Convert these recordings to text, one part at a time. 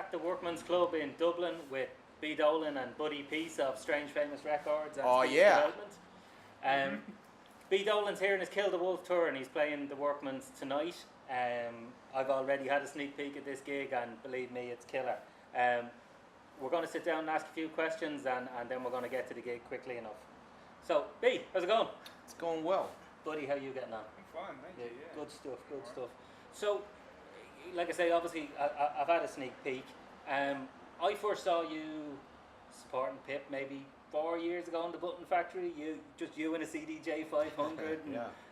at the Workmans Club in Dublin with B Dolan and Buddy Peace of Strange Famous Records and Speech Development. B Dolan's here in his Kill the Wolf tour and he's playing the Workmans tonight. I've already had a sneak peek at this gig and believe me, it's killer. We're going to sit down and ask a few questions and then we're going to get to the gig quickly enough. So, B, how's it going? It's going well. Buddy, how are you getting on? I'm fine, thank you. Yeah. Good stuff, good stuff. So, like I say, obviously, I've had a sneak peek. I first saw you supporting Pip maybe 4 years ago in the Button Factory. You and a CDJ 500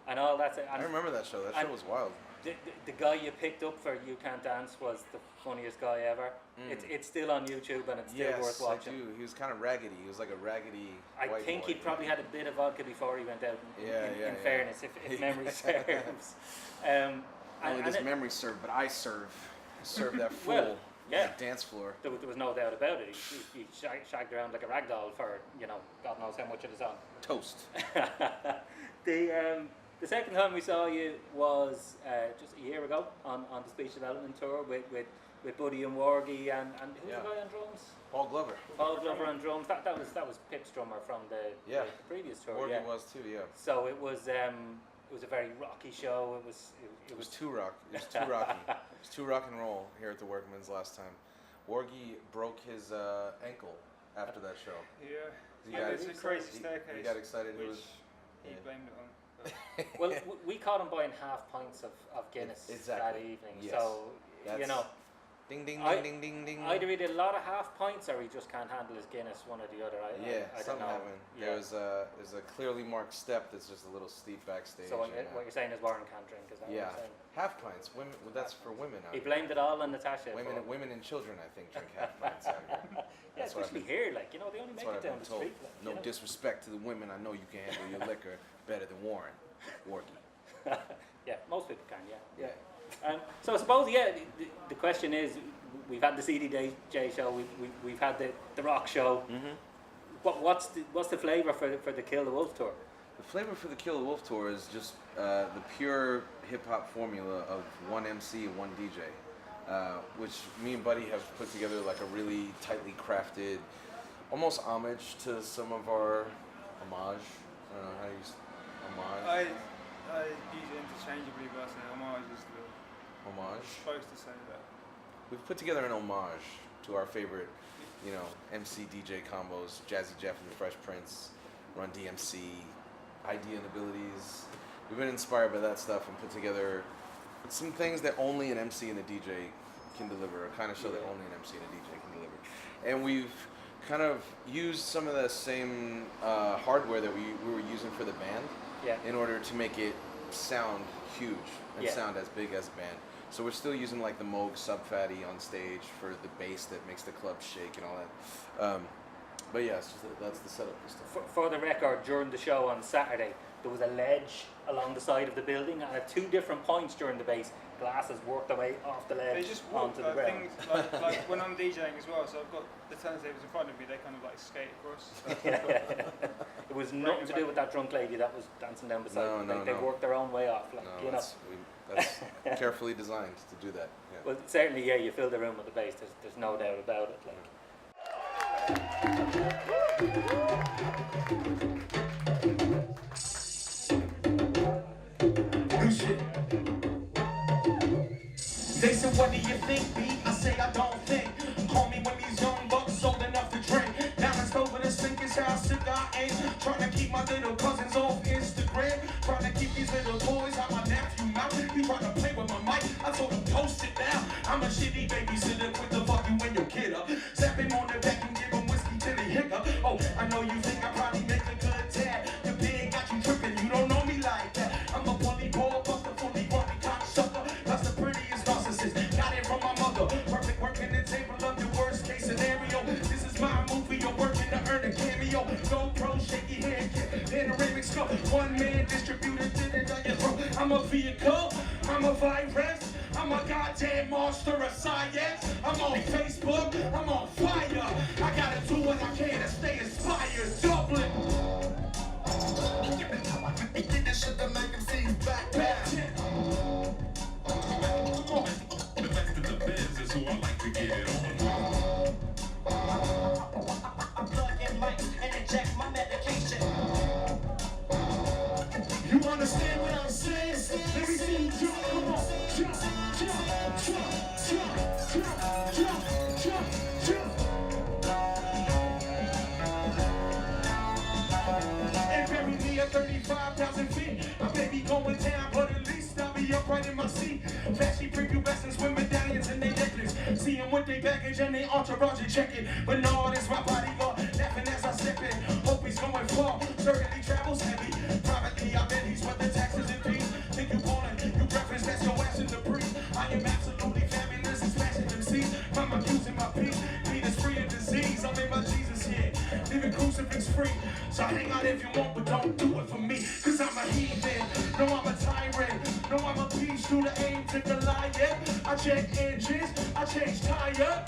and all that. And I remember that show. That show was wild. The guy you picked up for You Can't Dance was the funniest guy ever. It's still on YouTube and it's still worth watching. Yes, I do. He was kind of raggedy. He was like a raggedy I think he probably had a bit of vodka before he went out, in fairness, if memory serves. Only does memory serve, but I serve that fool dance floor. There was no doubt about it. He shagged around like a rag doll for, God knows how much of the song. Toast. The second time we saw you was just a year ago on the speech development tour with Buddy and Wargy and who's the guy on drums? Paul Glover. Paul Glover on drums. That was Pip's drummer from the previous tour. Wargy was too, yeah. So it was a very rocky show. It was too rocky. It was too rock and roll here at the Workmans last time. Wargy broke his ankle after that show. Yeah. It's a crazy staircase. He got excited. He blamed it on. Well, we caught him buying half pints of Guinness that evening. Yes. So, ding, ding, ding, ding, ding. Either he did a lot of half pints or he just can't handle his Guinness, one or the other. I don't know. Happened. Yeah. There's a clearly marked step that's just a little steep backstage. So what you're saying is Warren can't drink, is that what you're saying? Half pints. Women. Well, that's for women. He blamed it all on Natasha. Women and children, I think, drink half pints. Especially here, they only make it down the street. No disrespect to the women. I know you can handle your liquor better than Warren. Wargy. Yeah, most people can, yeah. So I suppose, the question is, we've had the CDJ show, we've had the rock show. What's the flavour for the Kill the Wolf tour? The flavour for the Kill the Wolf tour is just the pure hip hop formula of one MC and one DJ, which me and Buddy have put together like a really tightly crafted, almost homage to some of our homage. I don't know how you homage. I use it interchangeably, but I say homage is the homage. Supposed to say that. We've put together an homage to our favorite, MC DJ combos: Jazzy Jeff and the Fresh Prince, Run DMC, Idea and Abilities. We've been inspired by that stuff and put together some things that only an MC and a DJ can deliver, a kind of show that only an MC and a DJ can deliver. And we've kind of used some of the same hardware that we were using for the band in order to make it sound huge and sound as big as a band. So we're still using like the Moog Sub-Fatty on stage for the bass that makes the club shake and all that. But yeah, that's the setup and stuff. For the record, during the show on Saturday, there was a ledge along the side of the building, and at 2 different points during the bass, glasses worked their way off the ledge onto the ground. Things like when I'm DJing as well, so I've got the turntables in front of me, they kind of like skate across. It was nothing to do with that drunk lady that was dancing down beside them. They worked their own way off. That's carefully designed to do that. Yeah. Well, certainly, you fill the room with the bass. There's no doubt about it. They said, what do you think, B? I say, I don't think. Call me when these young bucks old enough to drink. Now it's over the sink is how sick I am. Trying to keep my little cousins off Instagram. Trying to keep these little boys out my nephew mouth. He trying to play with my mic. I told him, post it down. I'm a shitty babysitter. Quit the fuck you when your kid up. Zap him on the back and give him whiskey till he hiccup. Oh, I know you think I probably make a good tad. The big got you tripping. You don't know me like that. I'm a bully ball buster, fully bumpy cocksucker. That's the prettiest narcissist. Got it from my mother. Perfect working the table of the worst case scenario. This is my movie. You're working to earn a cameo. Go pro, shaky hand, then a remix go. One man distributed to the down your throat. I'm a vehicle. I'm a virus. I'm a goddamn monster of science. I'm on Facebook. I'm on fire. I gotta do what I can to stay inspired. Dublin. He did this shit to make him see you back. The best of the biz is who I like to get it on. And bury me at 35,000 feet. I may be going down, but at least I'll be upright in my seat. Flashy preview lessons with medallions and they necklace. See them with their baggage and they entourage and check it. But no, this my bodyguard, laughing as I step in. Hope he's going far, certainly travels heavy. Privately, I bet he's with the taxes and fees. Think you ballin', you breakfast, that's your ass in the breeze. I am absolutely fabulous and smashing them seeds. From accusing my peace, Peter's free of disease. I'm in my Jesus here, living crucifix free. So hang out if you want, but don't do it for me. Cause I'm a heathen, no I'm a tyrant. No I'm a beast through the aim to Goliath. I check engines, I change tire.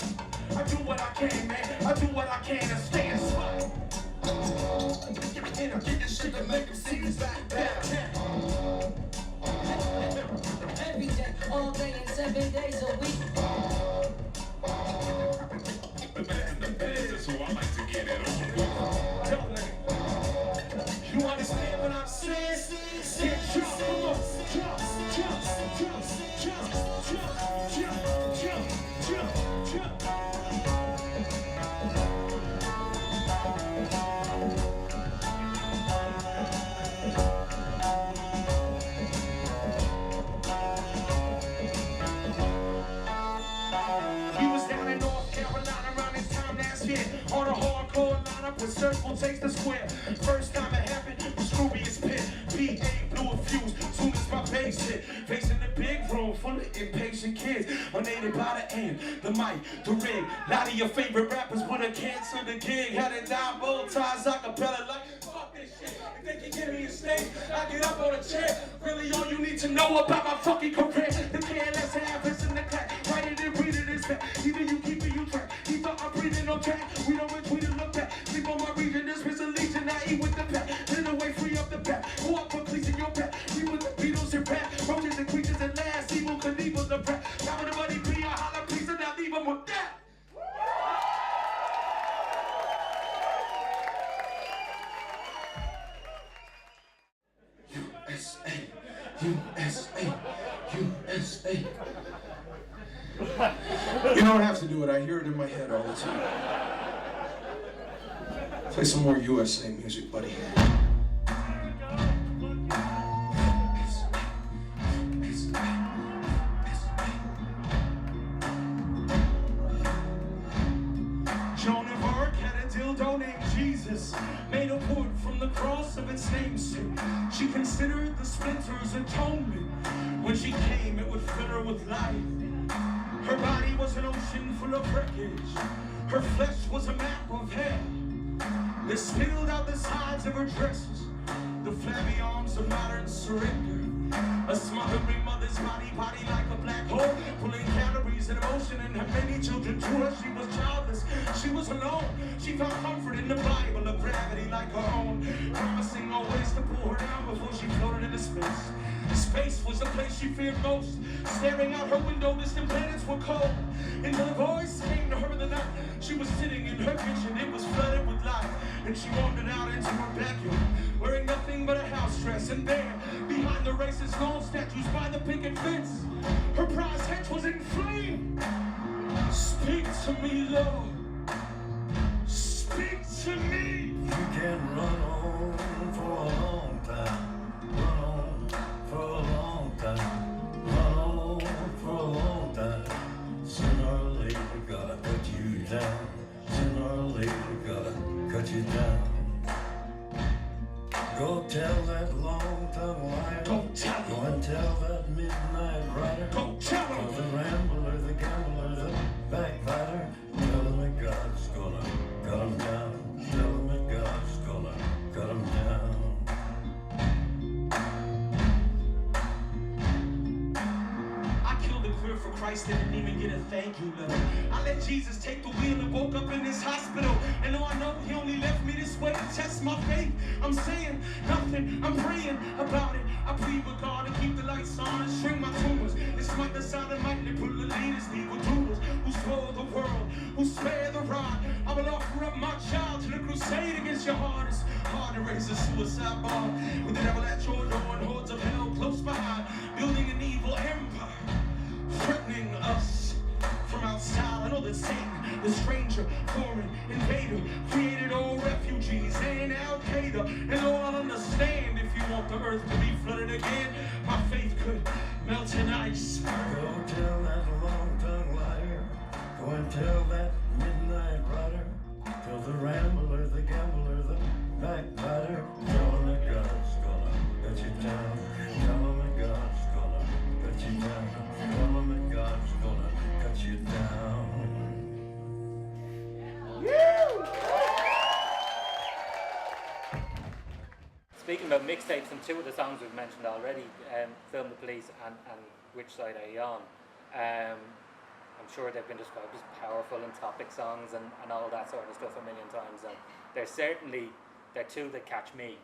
I do what I can, man, I do what I can to stay inside. And I get this shit to make them see this back down. Every day, all day, and 7 days a week. So I like to get it on. You understand what I'm saying? Say jump, come on, jump, jump, jump, jump, jump, jump, jump, jump, jump. He was down in North Carolina around this time last year on a hardcore lineup with Circle Takes the Square. First time it happened, the Scroobiest pit. PA blew a fuse soon as my bass hit. Facing the big room full of impatient kids. Unaided by the end, the mic, the rig. Lot of your favorite rappers would have canceled the gig. Had it down bow ties, acapella like fuck this shit. If they can give me a stage, I get up on a chair. Really all you need to know about my fucking career. The careless habits in the class. Write it and read it is fact. Either you keep it, you track. He thought I'm breathing on track. We don't retweet and look back. Sleep on my region, this was a legion. I eat with the pack. Then away, free up the pack. Go up for cleats in your back. We with the Beatles and rap. Roaches and creatures and last. Evil Knievel's the rap. Now when the money be, I holler please and I leave them with that. USA, USA, USA. You don't have to do it, I hear it in my head all the time. Play some more USA music, buddy. Joan of Arc had a dildo named Jesus, made a wood from the cross of its namesake. She considered the splinters atonement. When she came, it would fill her with life. Her body was an ocean full of wreckage. Her flesh was a map of hell. They spilled out the sides of her dresses, the flabby arms of modern surrender. A smothering mother's body like a black hole, pulling calories and emotion in her many children to her. She was childless, she was alone. She found comfort in the Bible, a gravity like her own, promising always to pull her down before she floated into space. Space was the place she feared most. Staring out her window, distant planets were cold. And her voice came to her in the night. She was sitting in her kitchen, it was flooded with light. And she wandered out into her backyard, wearing nothing but a house dress. And there, behind the racist lawn statues by the picket fence, her prize hedge was in flame. Speak to me, Lord. Speak to me. You can run on for a long time. Run on for a long time. Run on for a long time. Sooner or later, gotta cut you down. Sooner or later, gotta cut you down. Go tell that long-tongued liar. Go tell him. Go and tell that midnight rider. Go tell him. The rambler, the gambler, the backbiter. Tell him that God's gonna cut him down. Tell him that God's gonna cut him down. I killed a queer for Christ and didn't even get a thank you letter. I let Jesus take the wheel and woke up in this hospital. And though I know he only left me this way to test my faith, I'm saying nothing, I'm praying about it. I plead with God to keep the lights on and shrink my tumors. It's like the sound of manipulative leaders, evil doers who spoil the world, who spare the rod. I will offer up my child to the crusade against your heart. It's hard to raise a suicide bomb with the devil at your door and hordes of hell close behind, building an evil empire, threatening us from outside. tunnel that Satan, the stranger, foreign, invader, created all refugees and Al-Qaeda. And all I'll understand if you want the earth to be flooded again, my faith could melt in ice. Go tell that long-tongued liar. Go and tell that midnight rider. Tell the rambler, the gambler, the backbiter. Tell him that God's gonna cut you down. Tell him that God's gonna cut you down. Tell him that God's gonna cut you down. Speaking about mixtapes, and two of the songs we've mentioned already, Film the Police and Which Side Are You On? I'm sure they've been described as powerful and topic songs and all that sort of stuff a million times, and they're two that catch me.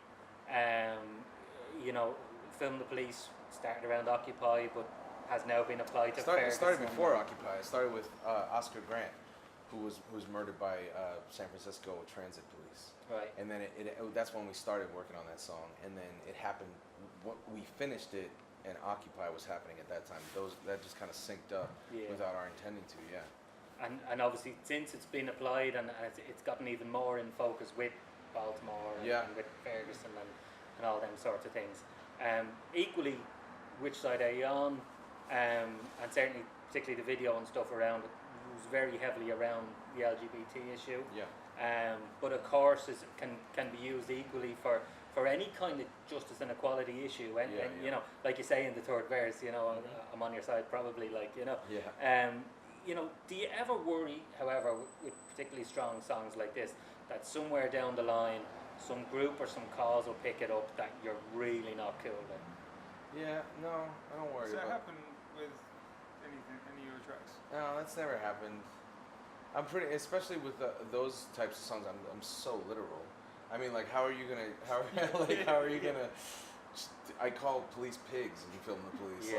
You know, Film the Police started around Occupy, but has now been applied to It started before Occupy. It started with Oscar Grant, who was murdered by San Francisco Transit Police. Right. And then that's when we started working on that song. And then it happened. We finished it, and Occupy was happening at that time. That just kind of synced up without our intending to. Yeah. And obviously since it's been applied and it's gotten even more in focus with Baltimore and with Ferguson and all them sorts of things. Equally, Which Side Are You On? And certainly, particularly the video and stuff around it was very heavily around the LGBT issue. Yeah. But of course, can be used equally for any kind of justice and equality issue. And you know, like you say in the third verse, you know, I'm on your side probably, like, you know. Yeah. You know, do you ever worry, however, with particularly strong songs like this, that somewhere down the line, some group or some cause will pick it up that you're really not cool with? Yeah, no, I don't worry Does that about happen with any of your tracks? No, that's never happened. I'm pretty, especially with those types of songs. I'm so literal. I mean, like, how are you gonna? I call police pigs and Film the Police.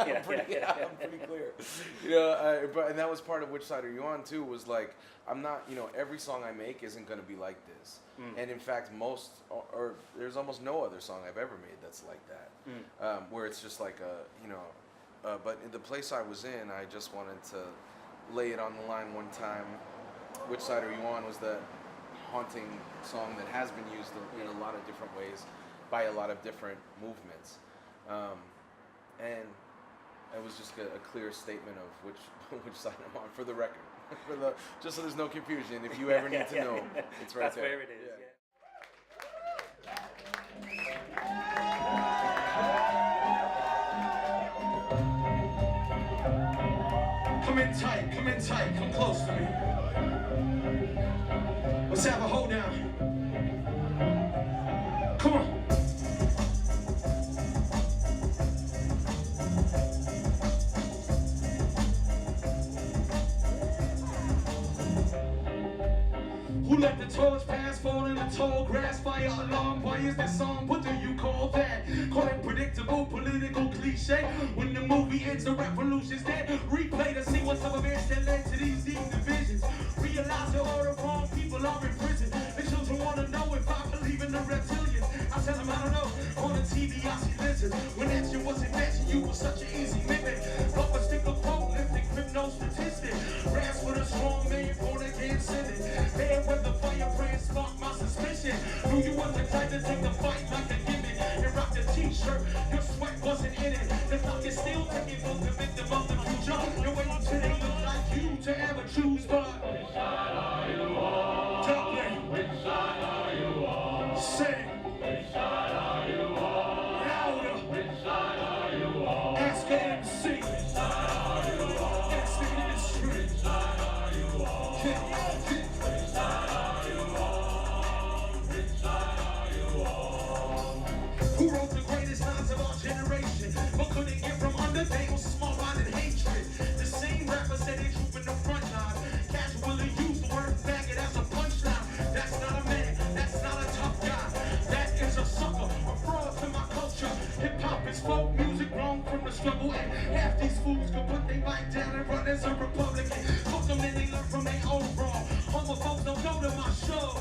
I'm pretty clear. You know, and that was part of Which Side Are You On too. Was like, I'm not. You know, every song I make isn't gonna be like this. And in fact, or there's almost no other song I've ever made that's like that. Where it's just like but in the place I was in, I just wanted to lay it on the line one time. Which Side Are You On was the haunting song that has been used in a lot of different ways by a lot of different movements. And it was just a clear statement of which side I'm on, for the record. Just so there's no confusion. If you ever need to know, it's right That's there. Where it is. Come in tight, come close to me. Let's have a hold down. Come on. Who let the torch pass, fall in the tall grass, fire alarm, why is that song? What do you call that? Call it predictable, political cliche. When the movie ends, the revolution's dead. Replay to see what some events that led to these deep divisions. Realize that all the wrong people are in prison. The children want to know if I believe in the reptilians. I tell them I don't know. On the TV I see lizards. When action wasn't mentioned, you were such an easy mimic. But a sticker quote, lifting criminal statistic. Rats with a strong man, born again sinning. Man with the fire brand sparked my suspicion. Knew you was the type to take the fight like a gimmick. And rock the t-shirt, your sweat wasn't in it. The clock is still ticking for the victim of the future. You're waiting till they look like you to ever choose, but which side are you on? Dublin. Which side are you on? Sing. Which side are you on? Louder. Which side are you on? Ask an MC. Which side are you on? Ask the industry. Which side are you on? Which side are you on? Which side are you on? Who wrote the greatest lines of our generation, but couldn't get from under? They were small-minded hatred. The same rappers said they troop in the front line. Casually use the word faggot as a punchline. That's not a man, that's not a tough guy. That is a sucker, a fraud to my culture. Hip-hop is folk music grown from the struggle, and half these fools can put their mic down and run as a Republican. Fuck them and they learn from their own wrong. Homophobes don't go to my show.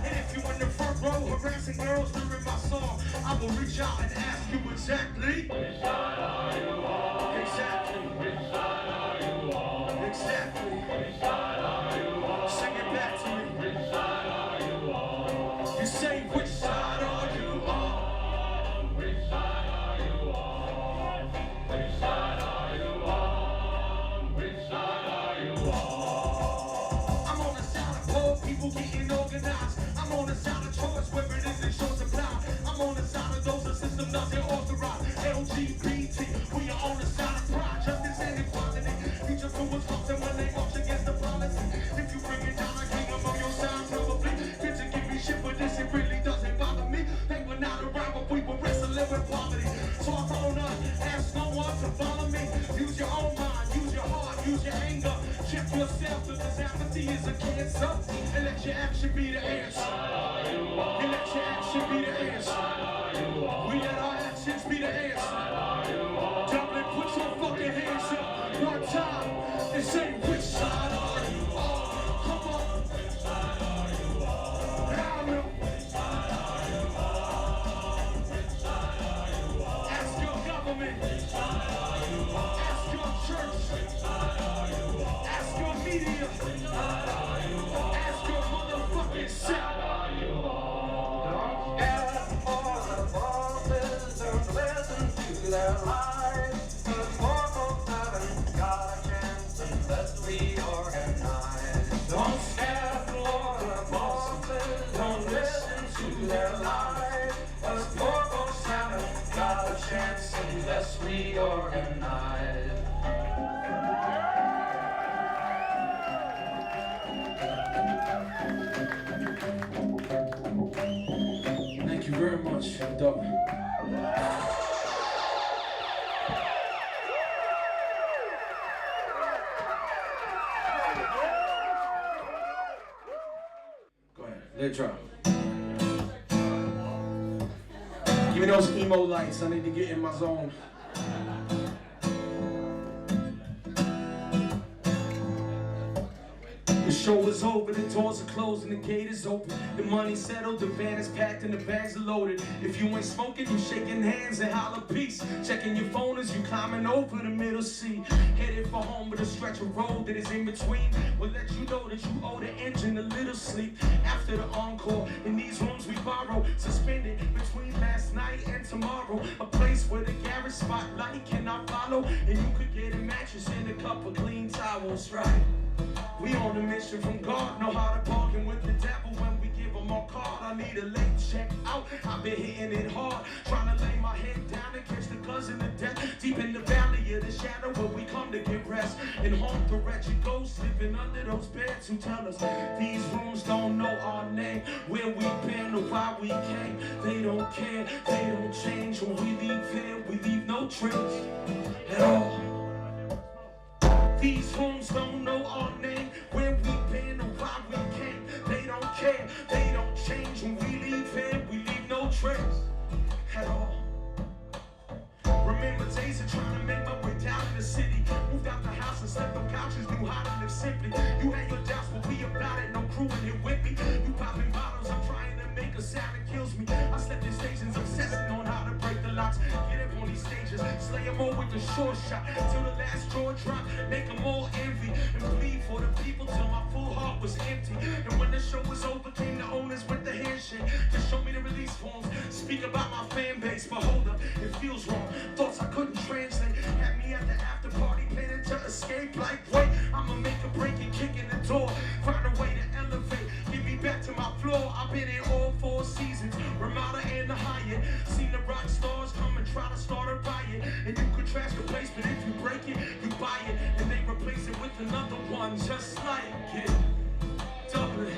And if you in the front row harassing girls during my song, I will reach out and ask you exactly. Which side are you on? Exactly. Which side are you on? exactly. Which side are you on? Sing it back to me. Which side are you on? You say, which side are you on? Which side are you on? Which side are you on? Which side are you on? I'm on the side of poor people getting organized. I'm on the side of choice where it isn't short supply. I'm on the side of those the system doesn't authorize. LGBT, we are on the side of pride. Justice and equality. Future fools something when they march against the policy. If you bring it down, I king, I'm on your side probably. Kids and give me shit, but this it really doesn't bother me. They were not around, but we were wrestling with poverty. So I told us, ask no one to follow me. Use your own mind, use your heart, use your anger. Check yourself, because apathy is a cancer. And let your action be the answer. And let your action be the answer. We let our actions be the answer. Dublin, put your fucking hands up one time and say, which side are you on? Come on. Which side are you on? I don't know. Which side are you on? Which side are you on? Ask your government. Which side are you on? Ask your church. Which side are you on? Ask your media. Which side are you on? Ask your motherfucking self. Their lives, the more folks haven't got a chance unless we organize. Don't stand for the bosses, don't listen to their lies. Cause poor folks haven't got a chance unless we organize. Thank you very much, Dublin. Let it drop. Give me those emo lights, I need to get in my zone. The show is over, the doors are closed and the gate is open. The money's settled, the van is packed and the bags are loaded. If you ain't smoking, you shaking hands and holler peace. Checking your phone as you climbing over the middle seat. Headed for home with a stretch of road that is in between. Will let you know that you owe the engine a little sleep. After the encore, in these rooms we borrow. Suspended between last night and tomorrow. A place where the garage spotlight cannot follow. And you could get a mattress and a couple clean towels, right? We on a mission from God, know how to bargain with the devil when we give him our card. I need a late check out, I've been hitting it hard. Trying to lay my head down and catch the cousin of death. Deep in the valley of the shadow where we come to get rest. And haunt the wretched ghosts living under those beds who tell us these rooms don't know our name. Where we've been or why we came. They don't care, they don't change. When we leave here, we leave no trace at all. These rooms don't know our name, where we've been or why we came. They don't care, they don't change. When we leave here, we leave no trace at all. Remember days of trying to make my way down in the city. Moved out the house and slept on couches, knew how to live simply. You had your doubts, but we about it, no crewing it with me. You popping bottles, I'm trying to make a sound that kills me. I slept in stations, obsessing on how to break the locks. Get up on these stages, slay them all with the short shot. Till the last straw drop, make them all envy. And plead for the people till my full heart was empty. And when the show was over, came the owners with the handshake. Just show me the release forms, speak about my fan base. But hold up, it feels wrong. Thoughts I couldn't translate. Had me at the after party planning to escape. Like, wait, I'ma make a break and kick in the door. Find a way to elevate, get me back to my floor. I've been in all 4 seasons, Ramada and the Hyatt. Seen the rock stars come and try to start a riot. And you could trash the place, but if you break it, you buy it. And they replace it with another one just like it. Dublin.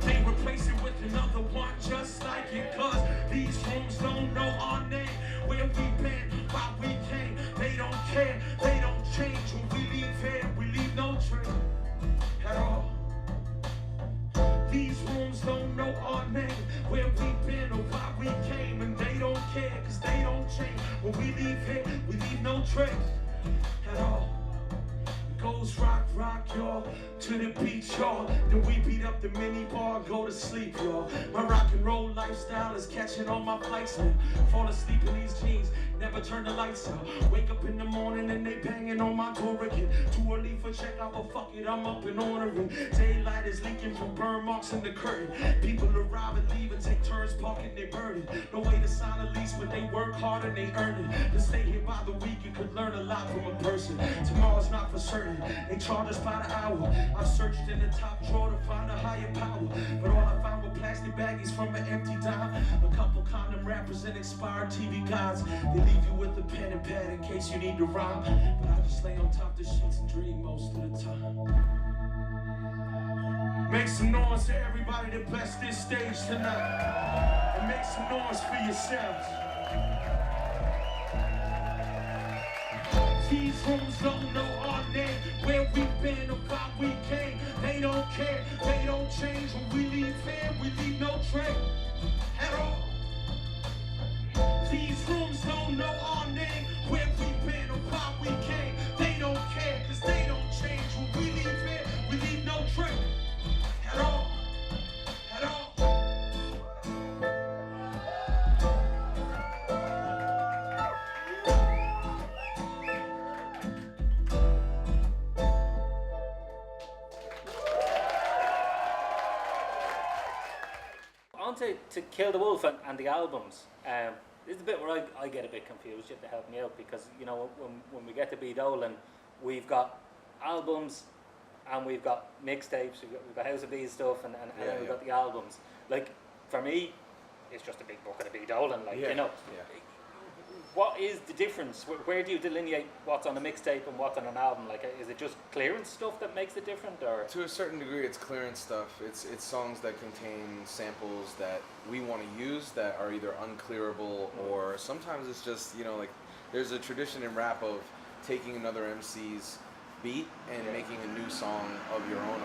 They replace it with another one just like it. Cause these rooms don't know our name. Where we've been, why we came. They don't care, they don't change. When we leave here, we leave no trace at all. These rooms don't know our name. Where we've been or why we came. And they don't care, cause they don't change. When we leave here, we leave no trace at all. Goes rock, rock, y'all, to the beach, y'all. Then we beat up the mini bar and go to sleep, y'all. My rock and roll lifestyle is catching all my flights now. Fall asleep in these jeans, never turn the lights out. Wake up in the morning and they banging on my door again. Too early for for checkout, but fuck it, I'm up and ordering. Daylight is leaking from burn marks in the curtain. People arrive and leave and take turns parking their burden. No way to sign a lease, but they work hard and they earn it. To stay here by the week, you could learn a lot from a person. Tomorrow's not for certain, they charge us by the hour. I've searched in the top drawer to find a higher power, but all I found were plastic baggies from an empty dime. A couple condom wrappers and expired TV guides. They leave you with a pen and pad in case you need to rhyme, but I just lay on top of the sheets and dream most of the time. Make some noise to everybody that blessed this stage tonight, and make some noise for yourselves. These rooms don't know our name, where we've been or why we came. They don't care, they don't change. When we leave here, we leave no trace at all. These rooms don't know our name, where we've been or why we came. They don't care, cause they don't change. When we leave here, we leave no trace at all. At all. On to Kill the Wolf and the albums. This is a bit where I get a bit confused. You have to help me out, because you know when we get to B Dolan, we've got albums and we've got mixtapes. We've got House of Bees stuff, and then we've got the albums. Like for me, it's just a big bucket of B Dolan. Like you know. Yeah. What is the difference? Where do you delineate what's on a mixtape and what's on an album? Like, is it just clearance stuff that makes it different, or? To a certain degree, it's clearance stuff. It's songs that contain samples that we want to use that are either unclearable, or sometimes it's just, you know, like there's a tradition in rap of taking another MC's beat and making a new song of your own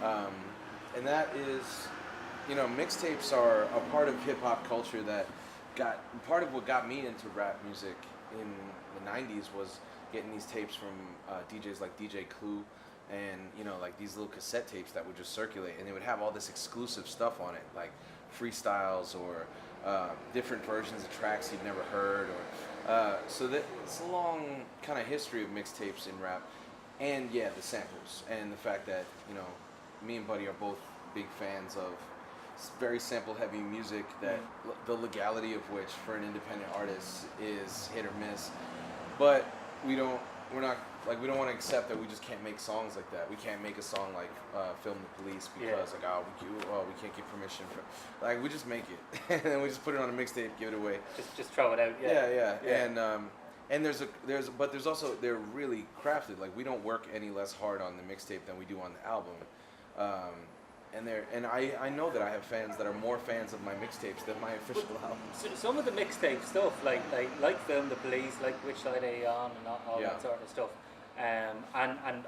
on it. And that is, you know, mixtapes are a part of hip hop culture that part of what got me into rap music in the 90s was getting these tapes from DJs like DJ Clue, and you know, like these little cassette tapes that would just circulate, and they would have all this exclusive stuff on it, like freestyles or different versions of tracks you've never heard, or so that it's a long kind of history of mixtapes in rap. And yeah, the samples, and the fact that, you know, me and Buddy are both big fans of very sample heavy music that the legality of which for an independent artist is hit or miss, but we don't want to accept that we just can't make songs like that. We can't make a song like Film the Police because we can't get permission for, like, we just make it and then we just put it on a mixtape, give it away, just throw it out. And there's also, they're really crafted. Like, we don't work any less hard on the mixtape than we do on the album. And I know that I have fans that are more fans of my mixtapes than my official albums. So some of the mixtape stuff, like Film the Police, like Which Side Are You On, and all that sort of stuff, and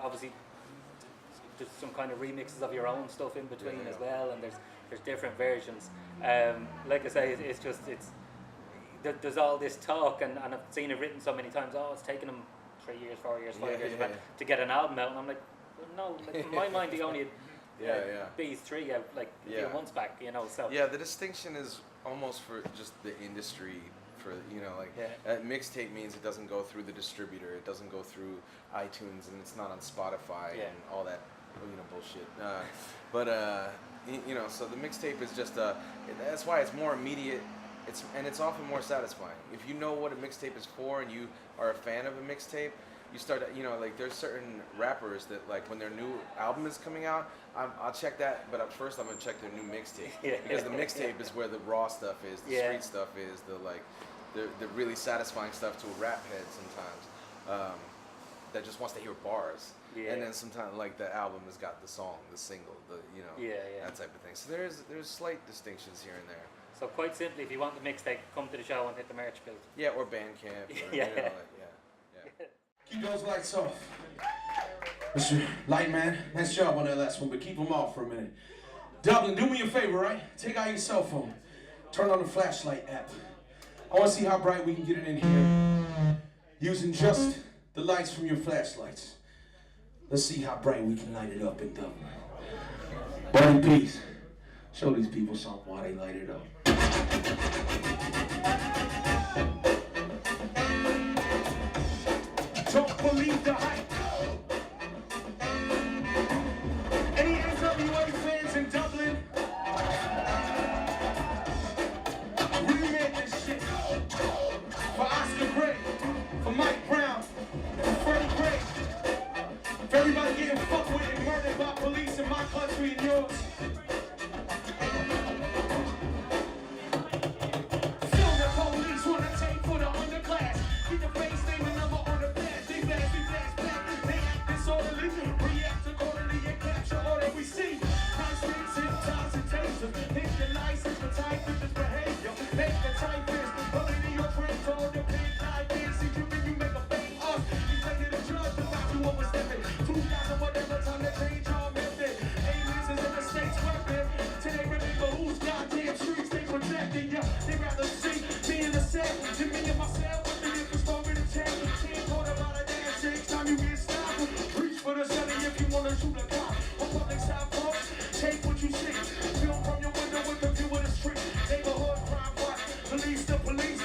obviously there's some kind of remixes of your own stuff in between as well, and there's different versions. Like I say, there's all this talk, and I've seen it written so many times. Oh, it's taken them 3 years, 4 years, 5 years to get an album out, and I'm like, well, no. Like, in my mind, they only had B's 3 out like a few months back, you know. So the distinction is almost for just the industry. For, you know, like mixtape means it doesn't go through the distributor, it doesn't go through iTunes, and it's not on Spotify and all that, you know, bullshit. You know, so the mixtape is just that's why it's more immediate. It's often more satisfying if you know what a mixtape is for, and you are a fan of a mixtape. You start, you know, like there's certain rappers that, like, when their new album is coming out, I'll check that, but first I'm gonna check their new mixtape because the mixtape is where the raw stuff is, the street stuff is, the really satisfying stuff to a rap head sometimes that just wants to hear bars, and then sometimes like the album has got the song, the single, that type of thing. So there's slight distinctions here and there. So quite simply, if you want the mixtape, come to the show and hit the merch build. Yeah, or Bandcamp. Or, you know, like, Keep those lights off. Mr. Lightman, nice job on that last one, but keep them off for a minute. Dublin, do me a favor, right? Take out your cell phone. Turn on the flashlight app. I want to see how bright we can get it in here. Using just the lights from your flashlights. Let's see how bright we can light it up in Dublin. Buddy, please, show these people something while they light it up. Don't believe the hype. about getting fucked with and murdered by police in my country and yours. Film the police wanna take for the underclass. Get the face name and number on the badge. They blast back. They act disorderly, react accordingly and capture all that we see. Constant ties and tasers. Hit the license for typist behavior. Make the typist, but in your friends all the big life is. See you when you make a fake us. You play to the judge about you overstepping. 2,000 whatever time they change our method. Aliens is in the states weapon. Till they remember whose goddamn streets they protecting. Yeah, they rather see me in the set than me and myself. But the difference story to tell. Can't talk about a damn six time you get stopped. Reach for the celly if you wanna shoot a cop. On public sidewalks, take what you see. Film from your window with the view of the street. Neighborhood crime watch, police the police.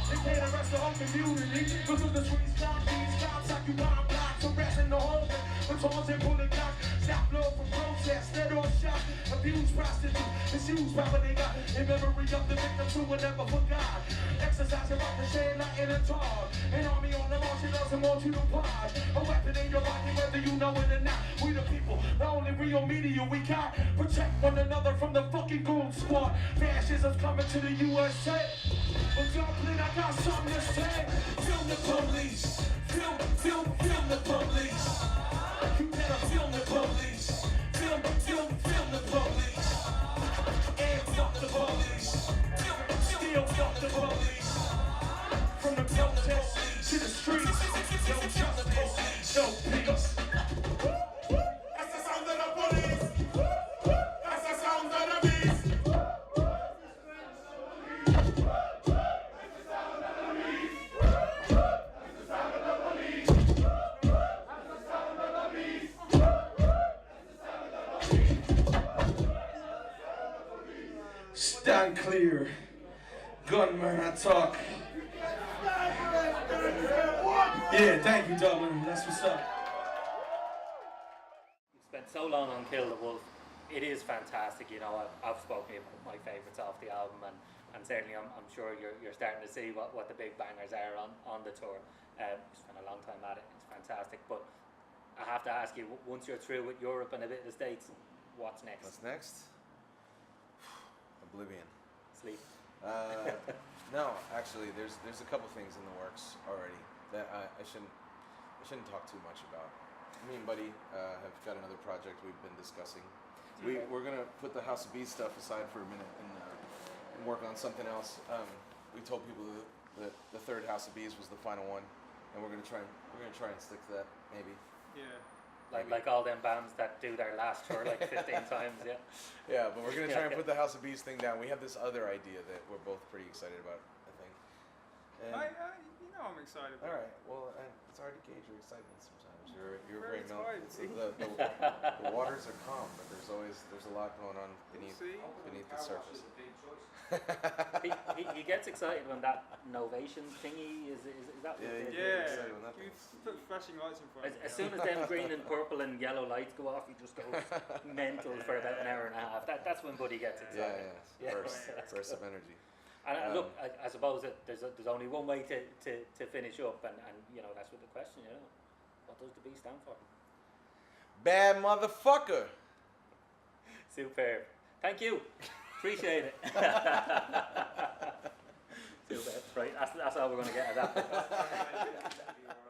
They pay the rest of our community. Because the streets stop these cops, occupying blocks, harassing the homeless. Batons and pulling blocks, stop blow from protests, dead or shot, abuse prostitutes, misuse power they got in memory of the victims who were never forgot. Exercising right to share light in a tar. An army on the march, it doesn't want you to pause. A weapon in your body, whether you know it or not. We the people, the only real media we got. Protect one another from the fucking goon squad. Fascism's coming to the USA. But Dublin, I got something to say. Film the police. Film the police. You better film the police. Film the police. And fuck the police. Still fuck the police. From the protests to the streets. No justice, no peace. That's the sound of the police. That's the sound of the beast. Stand clear, gunman I talk. Yeah, thank you, Dublin. That's what's up. You spent so long on Kill the Wolf. It is fantastic, you know. I've spoken about my favourites off the album, and certainly I'm sure you're starting to see what the big bangers are on the tour. You spent a long time at it. It's fantastic, but I have to ask you, once you're through with Europe and a bit of the States, what's next? What's next? Oblivion. Sleep. No, actually, there's a couple things in the works already that I shouldn't talk too much about. Me and Buddy have got another project we've been discussing. We're gonna put the House of Bees stuff aside for a minute and work on something else. We told people that the third House of Bees was the final one, and we're gonna try and stick to that maybe. Yeah. Like all them bands that do their last tour like 15 times, yeah. Yeah, but we're gonna try and put the House of Bees thing down. We have this other idea that we're both pretty excited about, I think. And You know I'm excited. all right, well, it's hard to gauge your excitement sometimes. You're Very very mellow. excited. The waters are calm, but there's a lot going on beneath the surface. he gets excited when that Novation thingy is that what it is? Yeah. excited when that You thing's- put flashing lights in front of As soon as them green and purple and yellow lights go off, he just goes mental for about an hour and a half. That's when Buddy gets excited. Yeah. Burst of energy. And look, I suppose that there's only one way to finish up, and you know that's with the question. You know, what does the B stand for? Bad motherfucker. Superb. Thank you. Appreciate it. Superb. Right. That's all we're going to get at that.